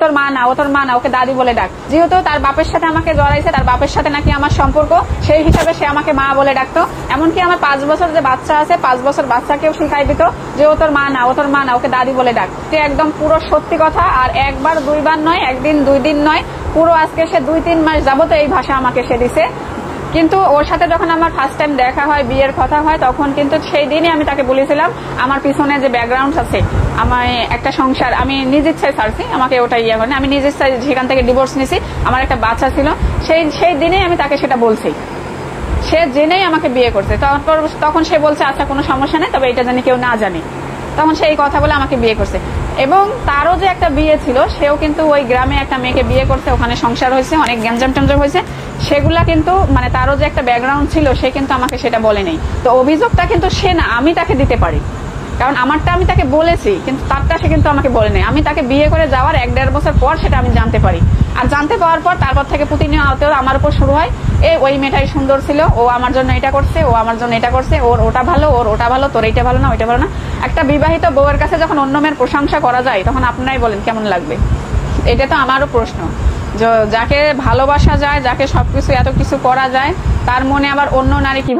তোর মা না, ও তোর মা না, ওকে দাদি বলে ডাক। যেহেতু তার বাপের সাথে আমাকে জড়াইছে, তার বাপের সাথে নাকি আমার সম্পর্ক, সেই হিসাবে সে আমাকে মা বলে ডাকতো। এমনকি আমার 5 বছর যে বাচ্চা আছে, 5 বছর বাচ্চাকেও শিখাই দিত যে ও তোর মা না, ও তোর মা না, ওকে দাদি বলে ডাক। একদম পুরো সত্যি কথা। আর একবার দুইবার নয়, একদিন 2 দিন নয়, পুরো আজকে সে 2-3 মাস যাবত এই ভাষা আমাকে সে দিছে। কিন্তু ওর সাথে যখন আমার ফার্স্ট টাইম দেখা হয়, বিয়ের কথা হয়, তখন কিন্তু সেই দিনই আমি তাকে বলেছিলাম আমার পিছনে যে ব্যাকগ্রাউন্ড আছে, আমার একটা সংসার আমি নিজ ইচ্ছায় ছাড়ছি, আমাকে ওটা ইয়ে করেনি, আমি নিজ ইচ্ছায় সেখান থেকে ডিভোর্স নিছি, আমার একটা বাচ্চা ছিল। সেই দিনেই আমি তাকে সেটা বলছি, সে জেনেই আমাকে বিয়ে করছে। তখন সে বলছে আচ্ছা কোনো সমস্যা নেই, তবে এটা জানি কেউ না জানে। তখন সেই কথা বলে আমাকে বিয়ে করছে। এবং তারও যে একটা বিয়ে ছিল, সেও কিন্তু ওই গ্রামে একটা মেয়েকে বিয়ে করছে, ওখানে সংসার হয়েছে, অনেক গ্যাঞ্জাম ট্যাঞ্জাম হয়েছে। সেগুলা কিন্তু মানে তারও যে একটা ব্যাকগ্রাউন্ড ছিল, সে কিন্তু আমাকে সেটা বলে নেই। তো অভিযোগটা কিন্তু সে না, আমি তাকে দিতে পারি, কারণ আমারটা আমি তাকে বলেছি, কিন্তু তারটা সে কিন্তু আমাকে বলে নেই। আমি তাকে বিয়ে করে যাওয়ার 1-1.5 বছর পর সেটা আমি জানতে পারি। আর জানতে পাওয়ার পর তারপর থেকে প্রতিনিয়ত আমার উপর শুরু হয়, ওই মেয়েটাই সুন্দর ছিল, ও আমার জন্য এটা করছে, ও আমার জন্য এটা করছে, ওর ওটা ভালো, ওর ওটা ভালো, তোর এইটা ভালো না, ওইটা ভালো না। একটা বিবাহিত বউয়ের কাছে যখন অন্য মেয়ের প্রশংসা করা যায়, তখন আপনারাই বলেন কেমন লাগবে। এটা তো আমারও প্রশ্ন, যাকে ভালোবাসা যায়, যাকে সবকিছু এত কিছু করা যায়, তার মনে আবার অন্য নারী কি